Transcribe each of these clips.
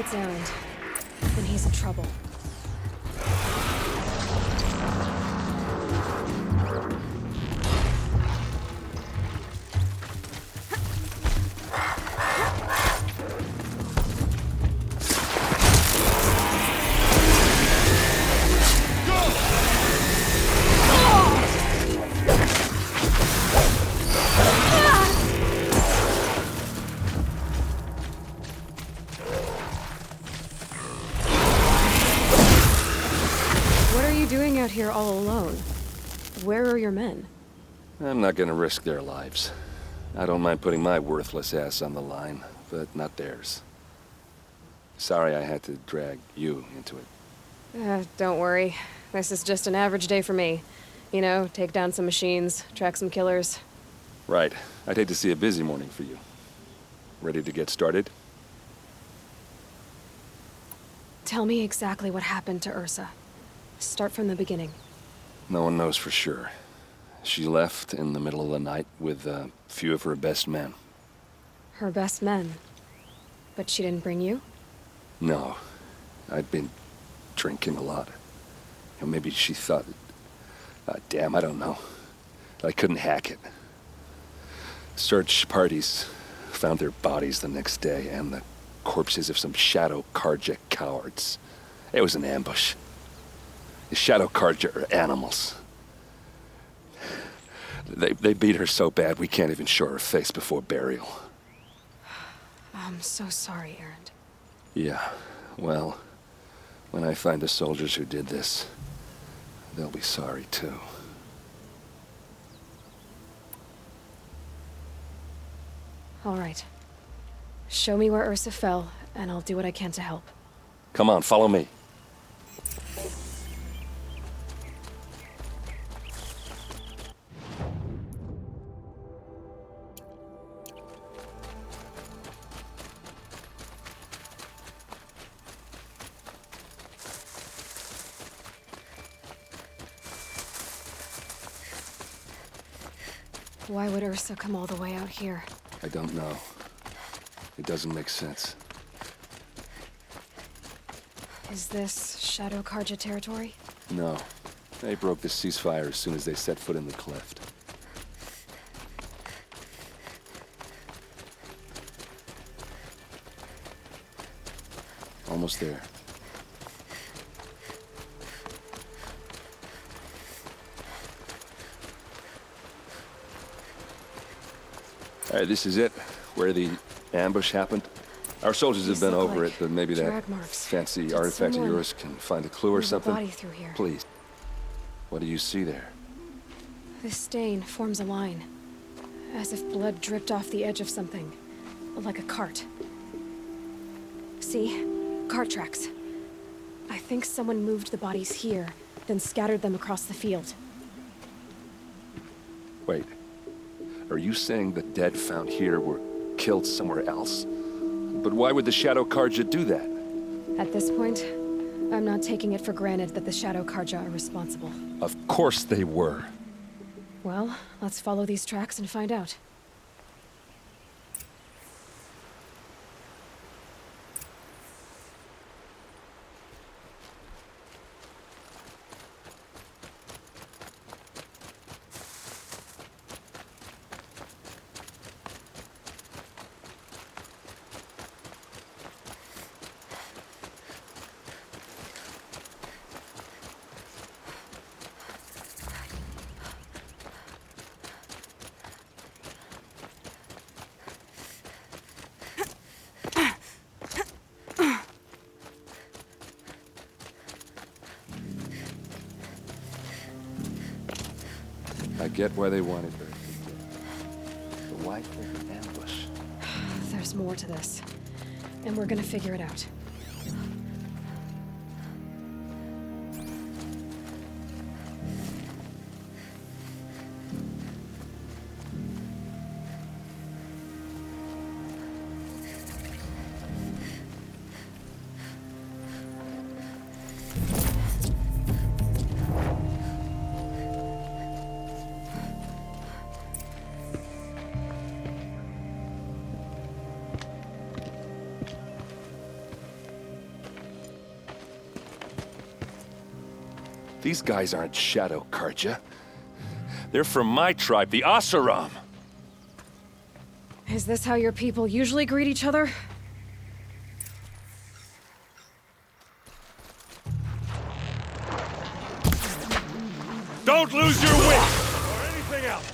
it's Erend. Then he's in trouble. Out here all alone. Where are your men? I'm not gonna risk their lives. I don't mind putting my worthless ass on the line, but not theirs. Sorry I had to drag you into it. Don't worry. This is just an average day for me. You know, take down some machines, track some killers. Right. I'd hate to see a busy morning for you. Ready to get started? Tell me exactly what happened to Ursa. Start from the beginning. No one knows for sure. She left in the middle of the night with a few of her best men. Her best men? But she didn't bring you? No. I'd been drinking a lot. And maybe she thought... damn, I don't know. I couldn't hack it. Search parties found their bodies the next day and the corpses of some Shadow Karja cowards. It was an ambush. The Shadow Karja are animals. They beat her so bad we can't even show her face before burial. I'm so sorry, Erend. Yeah, well, when I find the soldiers who did this, they'll be sorry too. All right. Show me where Ursa fell, and I'll do what I can to help. Come on, follow me. Why would Ursa come all the way out here? I don't know. It doesn't make sense. Is this Shadow Karja territory? No. They broke the ceasefire as soon as they set foot in the cleft. Almost there. All right, this is it, where the ambush happened. Our soldiers have been over it, but maybe that fancy artifact of yours can find a clue or something. Body through here. Please. What do you see there? This stain forms a line, as if blood dripped off the edge of something, like a cart. See? Cart tracks. I think someone moved the bodies here, then scattered them across the field. Wait. Are you saying the dead found here were killed somewhere else? But why would the Shadow Karja do that? At this point, I'm not taking it for granted that the Shadow Karja are responsible. Of course they were. Well, let's follow these tracks and find out. I get why they wanted her to be dead. But why pull an ambush? There's more to this, and we're gonna figure it out. These guys aren't Shadow Karja. They're from my tribe, the Oseram. Is this how your people usually greet each other? Don't lose your wit! Or anything else!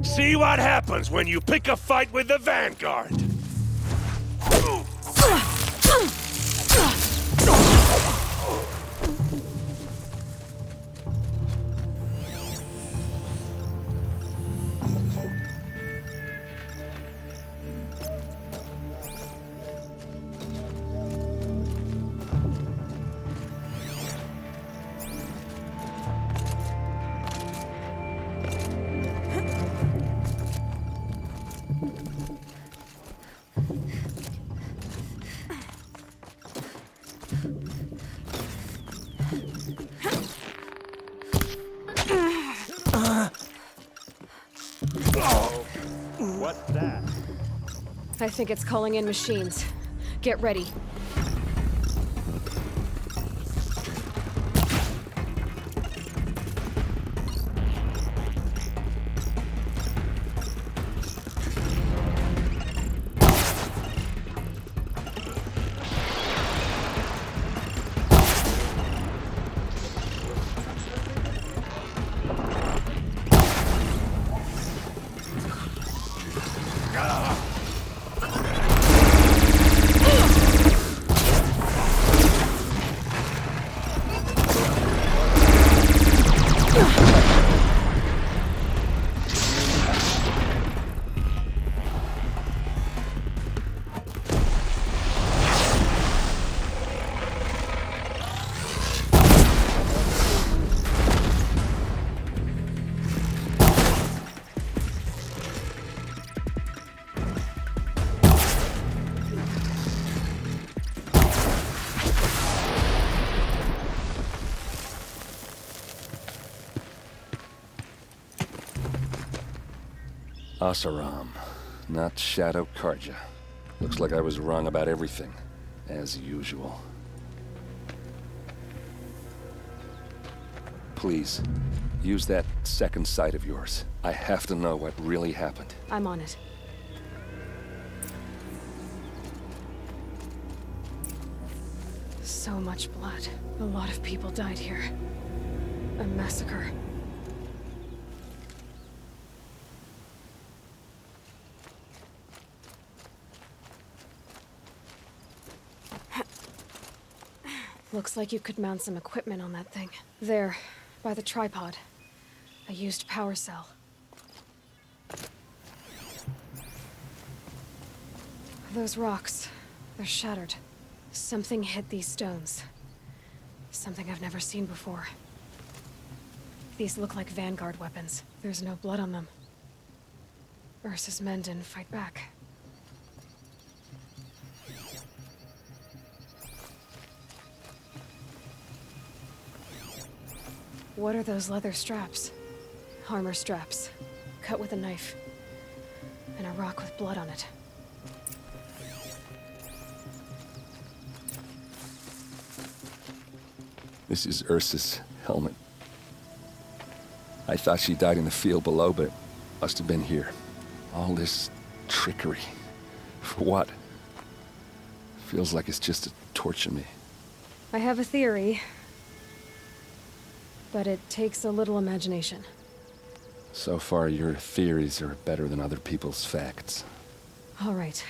See what happens when you pick a fight with the Vanguard! What's that? I think it's calling in machines. Get ready. Oseram, not Shadow Karja. Looks like I was wrong about everything, as usual. Please, use that second sight of yours. I have to know what really happened. I'm on it. So much blood. A lot of people died here. A massacre. Looks like you could mount some equipment on that thing. There, by the tripod. A used power cell. Those rocks, they're shattered. Something hit these stones. Something I've never seen before. These look like Vanguard weapons. There's no blood on them. Ursa's men didn't fight back. What are those leather straps? Armor straps, cut with a knife. And a rock with blood on it. This is Ursa's helmet. I thought she died in the field below, but it must have been here. All this trickery. For what? Feels like it's just to torture me. I have a theory. But it takes a little imagination. So far, your theories are better than other people's facts. All right.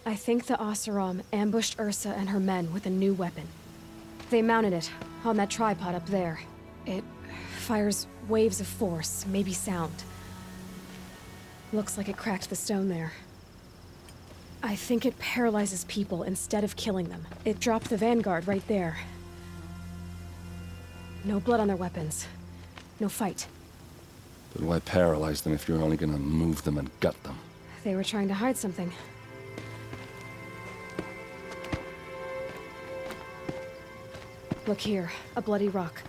I think the Oseram ambushed Ursa and her men with a new weapon. They mounted it on that tripod up there. It fires waves of force, maybe sound. Looks like it cracked the stone there. I think it paralyzes people instead of killing them. It dropped the Vanguard right there. No blood on their weapons. No fight. But why paralyze them if you're only gonna move them and gut them? They were trying to hide something. Look here, a bloody rock.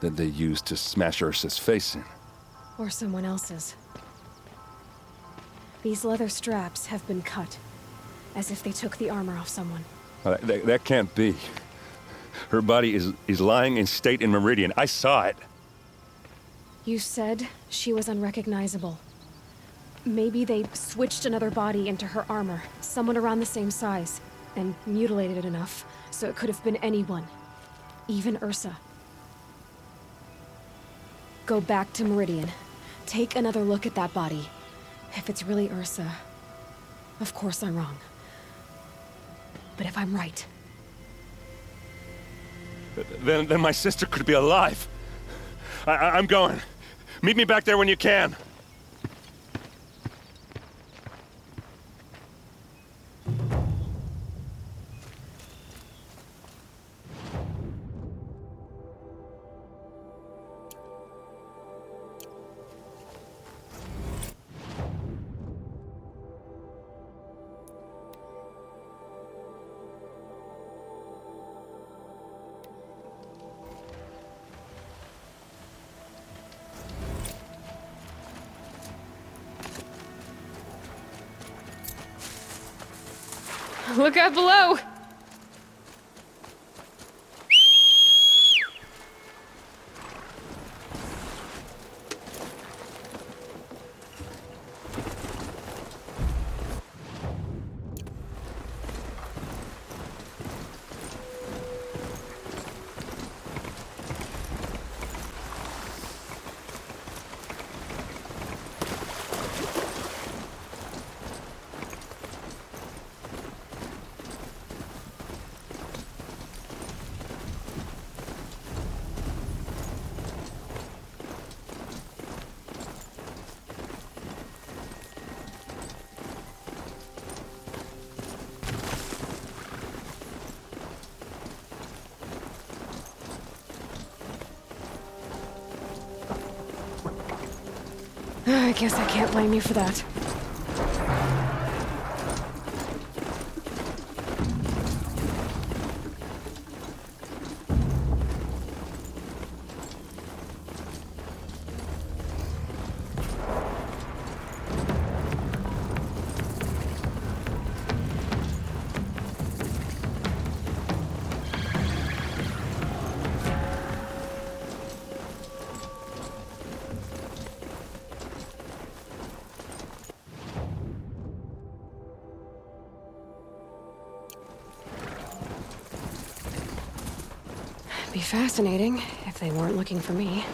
that they used to smash Ursa's face in. Or someone else's. These leather straps have been cut, as if they took the armor off someone. That can't be. Her body is lying in state in Meridian. I saw it. You said she was unrecognizable. Maybe they switched another body into her armor, someone around the same size, and mutilated it enough so it could have been anyone. Even Ursa. Go back to Meridian. Take another look at that body. If it's really Ursa, of course I'm wrong. But if I'm right... Then my sister could be alive. I'm going. Meet me back there when you can. Look out below! I guess I can't blame you for that. Be fascinating if they weren't looking for me.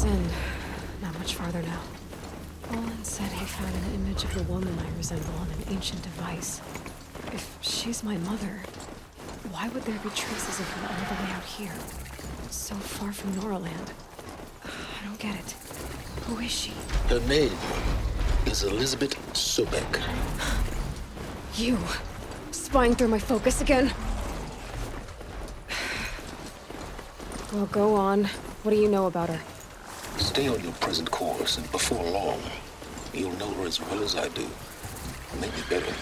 End. Not much farther now. Olin said he found an image of the woman I resemble on an ancient device. If she's my mother, why would there be traces of her all the way out here? So far from Noraland. I don't get it. Who is she? Her name is Elizabeth Sobek. You! Spying through my focus again? Well, go on. What do you know about her? Stay on your present course, and before long, you'll know her as well as I do. Maybe better,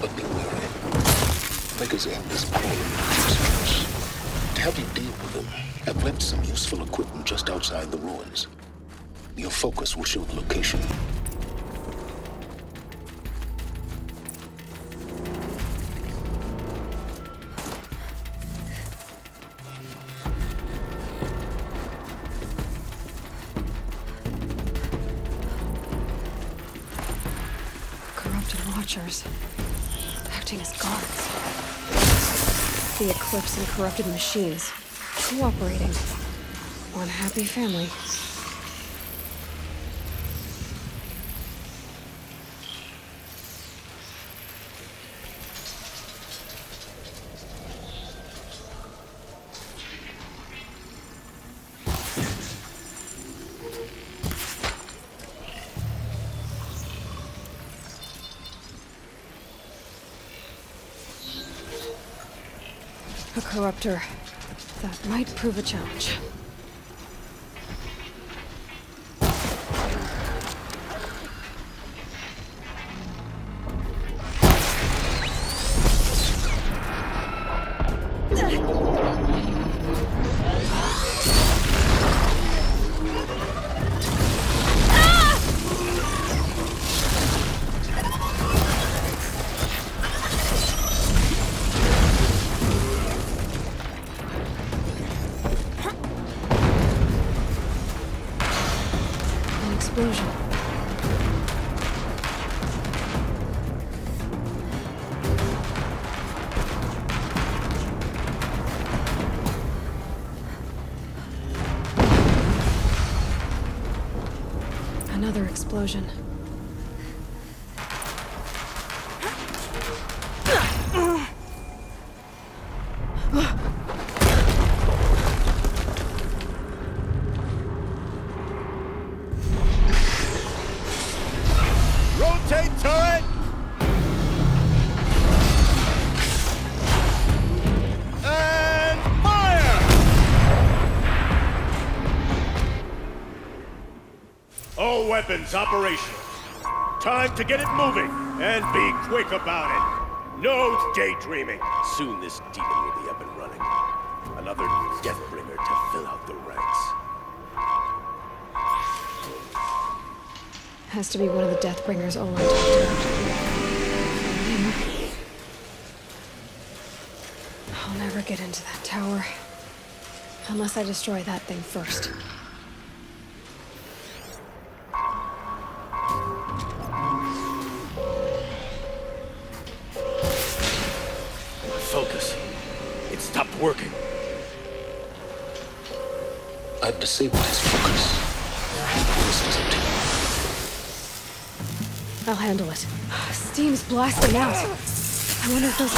but be wary. Makers aim this poorly to help you deal with them, I've left some useful equipment just outside the ruins. Your focus will show the location. Watchers, acting as guards. The Eclipse and corrupted machines, cooperating. One happy family. A corruptor. That might prove a challenge. Explosion. Another explosion. Rotate turret! And fire! All weapons operational. Time to get it moving, and be quick about it. No daydreaming. Soon this demon will be up and running. Another Deathbringer to fill out the ranks. Has to be one of the Deathbringers Olin talked about. I'll never get into that tower. Unless I destroy that thing first. Focus. It stopped working. I've disabled his focus. This is up to you. I'll handle it. Steam's blasting out. I wonder if those...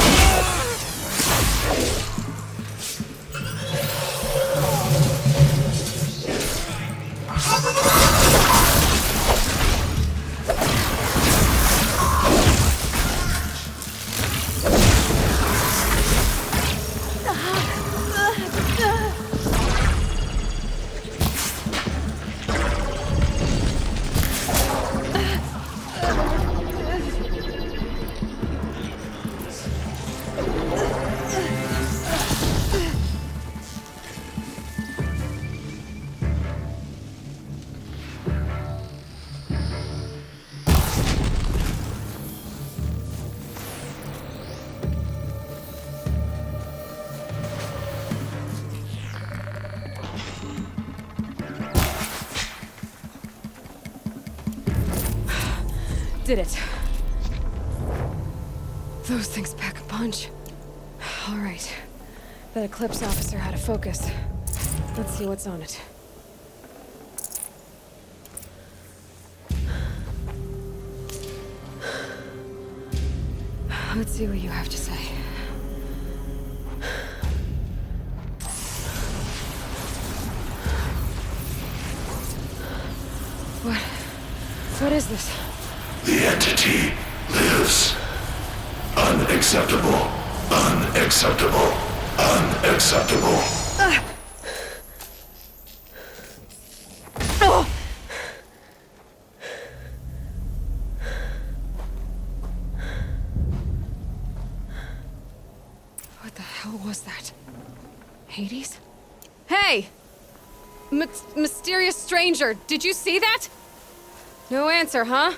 Did it. Those things pack a punch. All right. That Eclipse officer had a focus. Let's see what's on it. Let's see what you have to say. What is this? The entity lives. Unacceptable. Unacceptable. Unacceptable. Oh! What the hell was that? Hades? Hey! Mysterious stranger, did you see that? No answer, huh?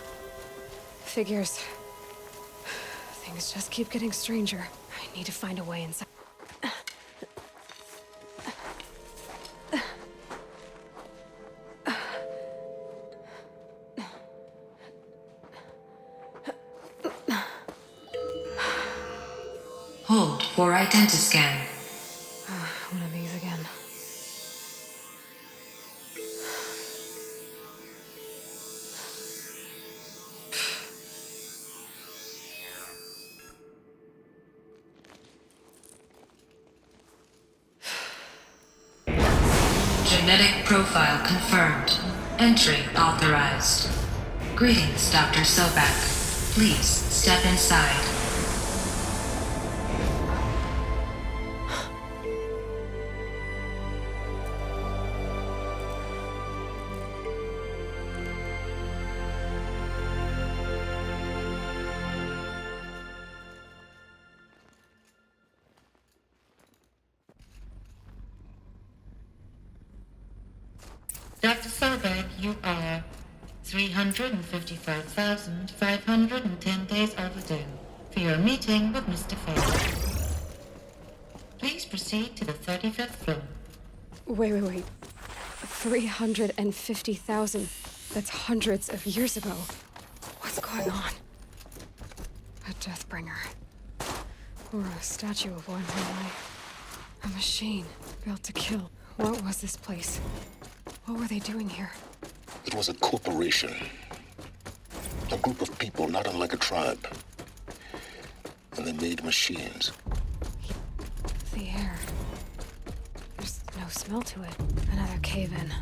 Figures. Things just keep getting stranger. I need to find a way inside. Hold for identiscan. One of these again. Genetic profile confirmed. Entry authorized. Greetings, Dr. Sobek. Please step inside. You are 355,510 days overdue for your meeting with Mr. Fair. Please proceed to the 35th floor. Wait. 350,000. That's hundreds of years ago. What's going on? A Deathbringer. Or a statue of one, anyway. A machine built to kill. What was this place? What were they doing here? It was a corporation. A group of people not unlike a tribe. And they made machines. The air. There's no smell to it. Another cave-in.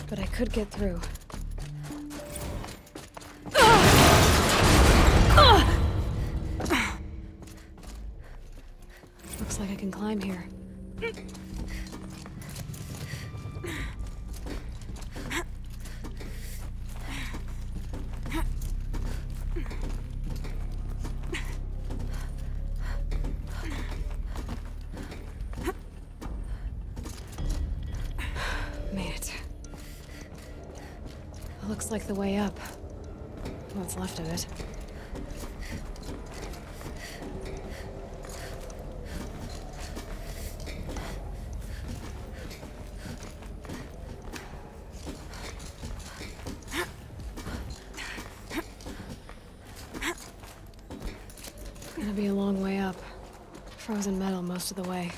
But I could get through. Looks like I can climb here. Made it. Looks like the way up. What's left of it. Gonna be a long way up. Frozen metal most of the way.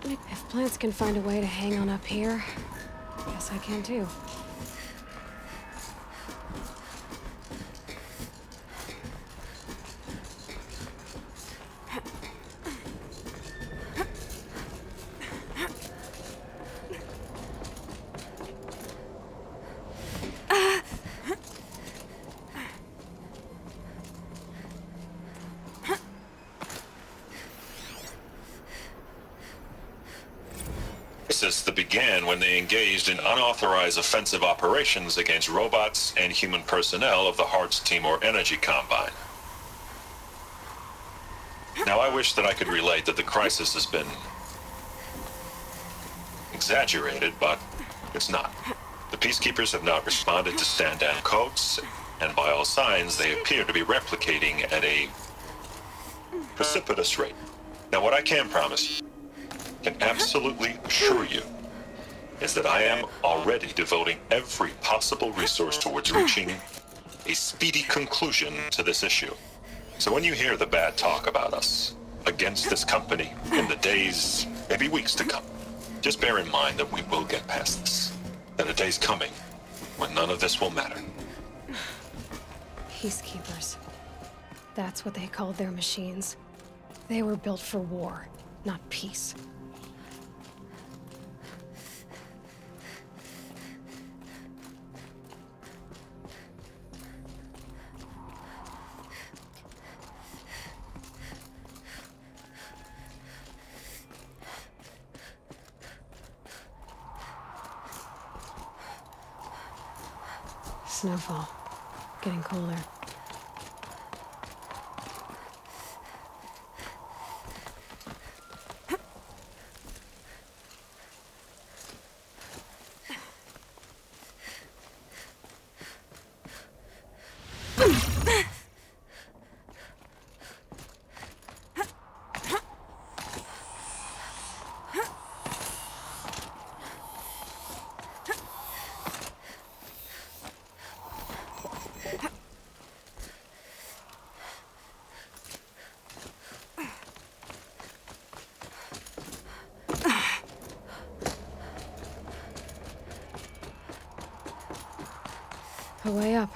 If plants can find a way to hang on up here, guess I can too. That began when they engaged in unauthorized offensive operations against robots and human personnel of the Hearts Timor Energy Combine. Now, I wish that I could relate that the crisis has been exaggerated, but it's not. The Peacekeepers have not responded to stand-down codes, and by all signs, they appear to be replicating at a precipitous rate. Now, what I can promise you, can absolutely assure you, is that I am already devoting every possible resource towards reaching a speedy conclusion to this issue. So when you hear the bad talk about us against this company in the days, maybe weeks to come, just bear in mind that we will get past this. That a day's coming when none of this will matter. Peacekeepers. That's what they called their machines. They were built for war, not peace. Snowfall. Getting cooler. A way up.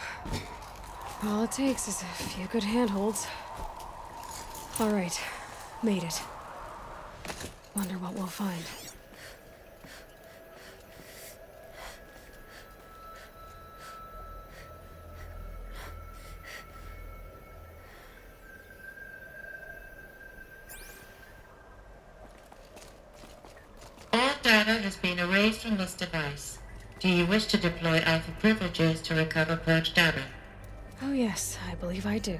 All it takes is a few good handholds. All right, made it. Wonder what we'll find. All data has been erased from this device. Do you wish to deploy Alpha privileges to recover purged data? Oh yes, I believe I do.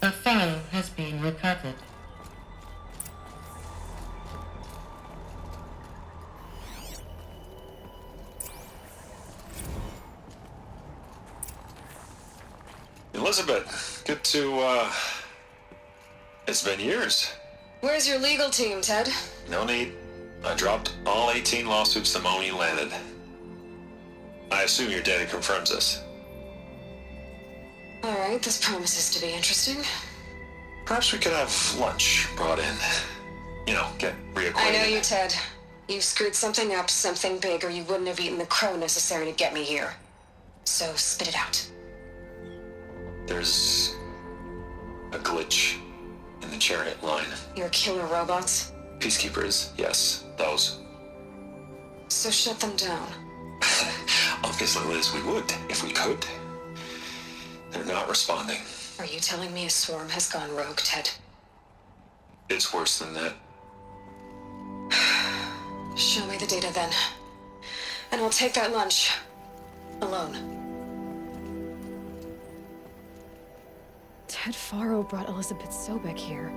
A file has been recovered. Elizabeth, good to, it's been years. Where's your legal team, Ted? No need. I dropped all 18 lawsuits the moment you landed. I assume your data confirms this. Alright, this promises to be interesting. Perhaps we could have lunch brought in. You know, get reacquainted. I know you, Ted. You screwed something up, something big, or you wouldn't have eaten the crow necessary to get me here. So spit it out. There's a glitch in the chariot line. Your killer robots? Peacekeepers, yes, those. So shut them down. Obviously, Liz, we would, if we could. They're not responding. Are you telling me a swarm has gone rogue, Ted? It's worse than that. Show me the data then. And I'll take that lunch. Alone. Ted Faro brought Elizabeth Sobek here,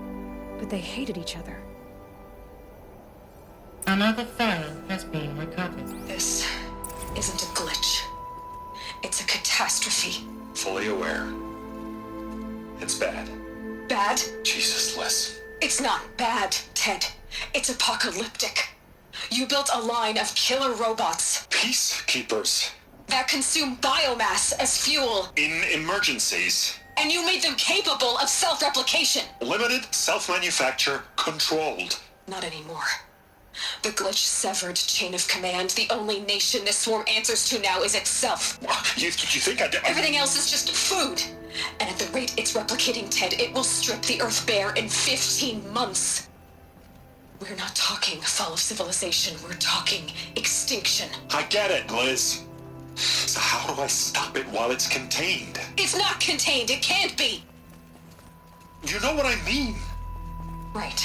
but they hated each other. Another file has been recovered. This isn't a glitch. It's a catastrophe. Fully aware. It's bad. Bad? Jesus, Liz. It's not bad, Ted. It's apocalyptic. You built a line of killer robots Peacekeepers. that consume biomass as fuel, In emergencies. and you made them capable of self-replication. Limited, self-manufacture, controlled. Not anymore. The glitch severed chain of command. The only nation this swarm answers to now is itself. You think I did? Everything else is just food. And at the rate it's replicating, Ted, it will strip the Earth bare in 15 months. We're not talking fall of civilization. We're talking extinction. I get it, Liz. So how do I stop it while it's contained? It's not contained. It can't be. You know what I mean? Right.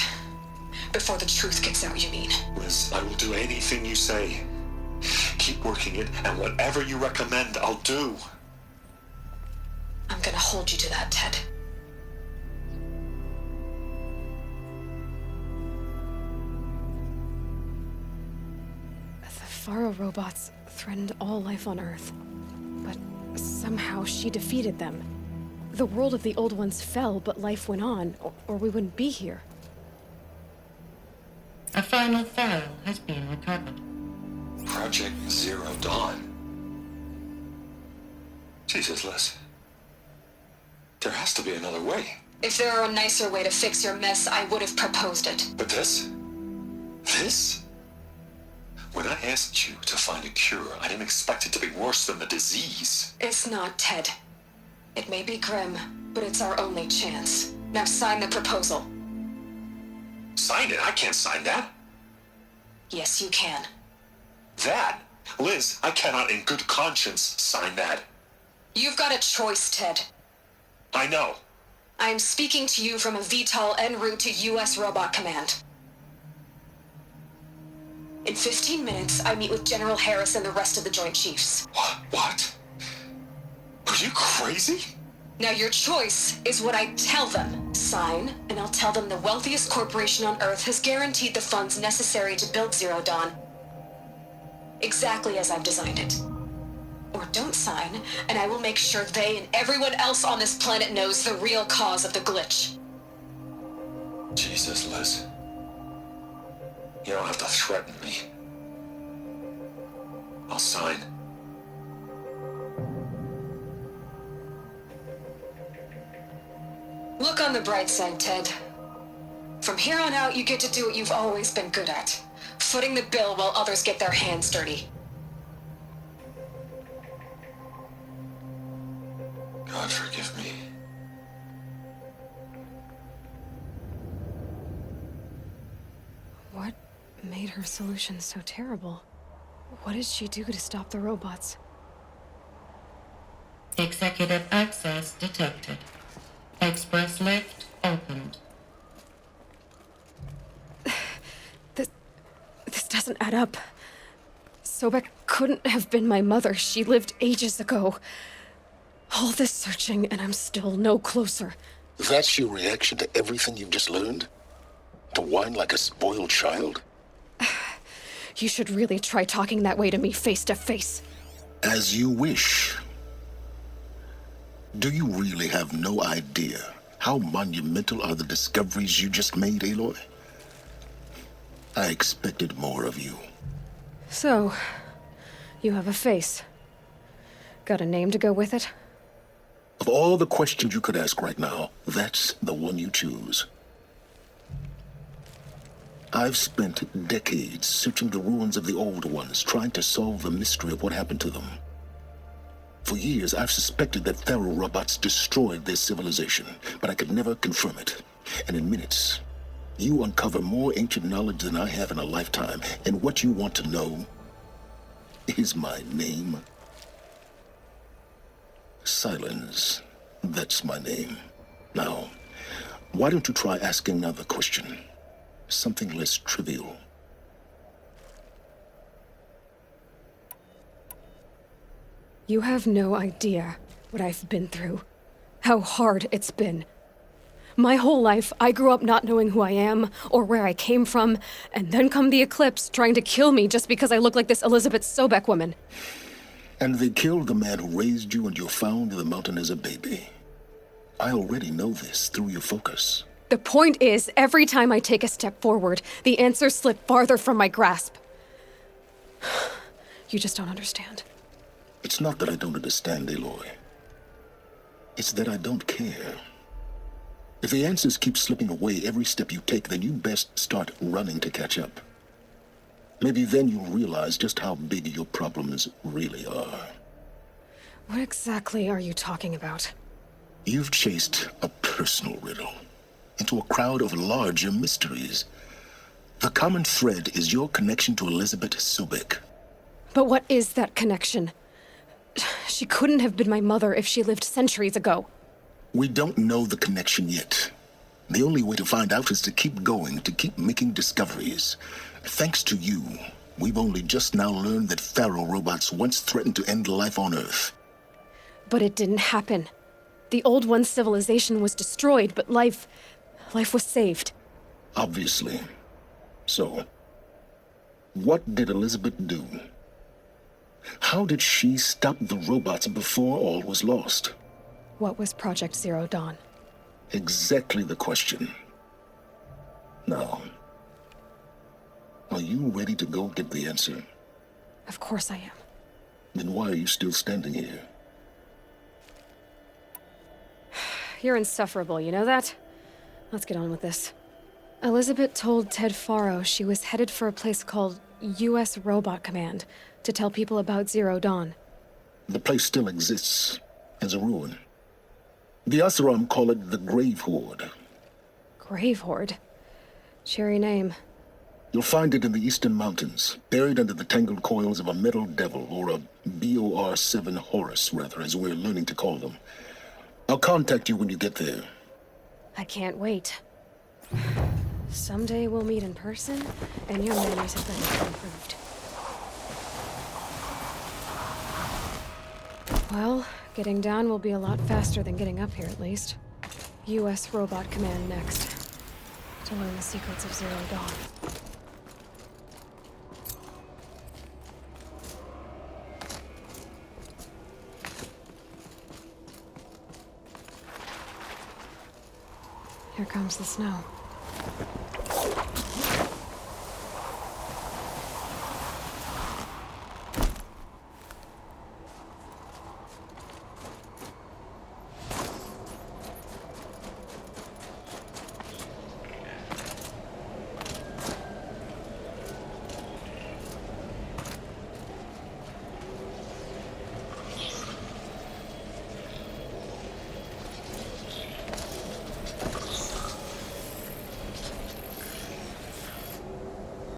Before the truth gets out, you mean? Liz, I will do anything you say. Keep working it, and whatever you recommend, I'll do. I'm gonna hold you to that, Ted. The Faro robots threatened all life on Earth, but somehow she defeated them. The world of the old ones fell, but life went on, or we wouldn't be here. A final file has been recovered. Project Zero Dawn. Jesus, Liz. There has to be another way. If there were a nicer way to fix your mess, I would have proposed it. But this? This? When I asked you to find a cure, I didn't expect it to be worse than the disease. It's not, Ted. It may be grim, but it's our only chance. Now sign the proposal. Sign it? I can't sign that. Yes, you can. That? Liz, I cannot in good conscience sign that. You've got a choice, Ted. I know. I am speaking to you from a VTOL en route to U.S. Robot Command. In 15 minutes, I meet with General Harris and the rest of the Joint Chiefs. What? Are you crazy? Now your choice is what I tell them. Sign, and I'll tell them the wealthiest corporation on Earth has guaranteed the funds necessary to build Zero Dawn. Exactly as I've designed it. Or don't sign, and I will make sure they and everyone else on this planet knows the real cause of the glitch. Jesus, Liz. You don't have to threaten me. I'll sign. Look on the bright side, Ted. From here on out, you get to do what you've always been good at. Footing the bill while others get their hands dirty. God forgive me. What made her solution so terrible? What did she do to stop the robots? Executive access detected. Express lift opened. This doesn't add up. Sobek couldn't have been my mother. She lived ages ago. All this searching, and I'm still no closer. That's your reaction to everything you've just learned? To whine like a spoiled child? You should really try talking that way to me face to face. As you wish. Do you really have no idea how monumental are the discoveries you just made, Aloy? I expected more of you. So, you have a face. Got a name to go with it? Of all the questions you could ask right now, that's the one you choose. I've spent decades searching the ruins of the old ones, trying to solve the mystery of what happened to them. For years, I've suspected that Thero robots destroyed their civilization, but I could never confirm it. And in minutes, you uncover more ancient knowledge than I have in a lifetime, and what you want to know is my name. Silence. That's my name. Now, why don't you try asking another question? Something less trivial. You have no idea what I've been through. How hard it's been. My whole life, I grew up not knowing who I am or where I came from, and then come the Eclipse trying to kill me just because I look like this Elizabeth Sobek woman. And they killed the man who raised you and you found in the mountain as a baby. I already know this through your focus. The point is, every time I take a step forward, the answers slip farther from my grasp. You just don't understand. It's not that I don't understand, Aloy. It's that I don't care. If the answers keep slipping away every step you take, then you best start running to catch up. Maybe then you'll realize just how big your problems really are. What exactly are you talking about? You've chased a personal riddle into a crowd of larger mysteries. The common thread is your connection to Elizabeth Sobek. But what is that connection? She couldn't have been my mother if she lived centuries ago. We don't know the connection yet. The only way to find out is to keep going, to keep making discoveries. Thanks to you, we've only just now learned that Thero robots once threatened to end life on Earth. But it didn't happen. The Old One's civilization was destroyed, but life was saved. Obviously. So, what did Elizabeth do? How did she stop the robots before all was lost? What was Project Zero Dawn? Exactly the question. Now, are you ready to go get the answer? Of course I am. Then why are you still standing here? You're insufferable, you know that? Let's get on with this. Elizabeth told Ted Faro she was headed for a place called U.S. Robot Command to tell people about Zero Dawn. The place still exists as a ruin. The Asaram call it the Grave Horde. Grave Horde? Cheery name. You'll find it in the eastern mountains, buried under the tangled coils of a metal devil, or a BOR-7 Horus, rather, as we're learning to call them. I'll contact you when you get there. I can't wait. Someday we'll meet in person, and your manners have been improved. Well, getting down will be a lot faster than getting up here, at least. U.S. Robot Command next. To learn the secrets of Zero Dawn. Here comes the snow.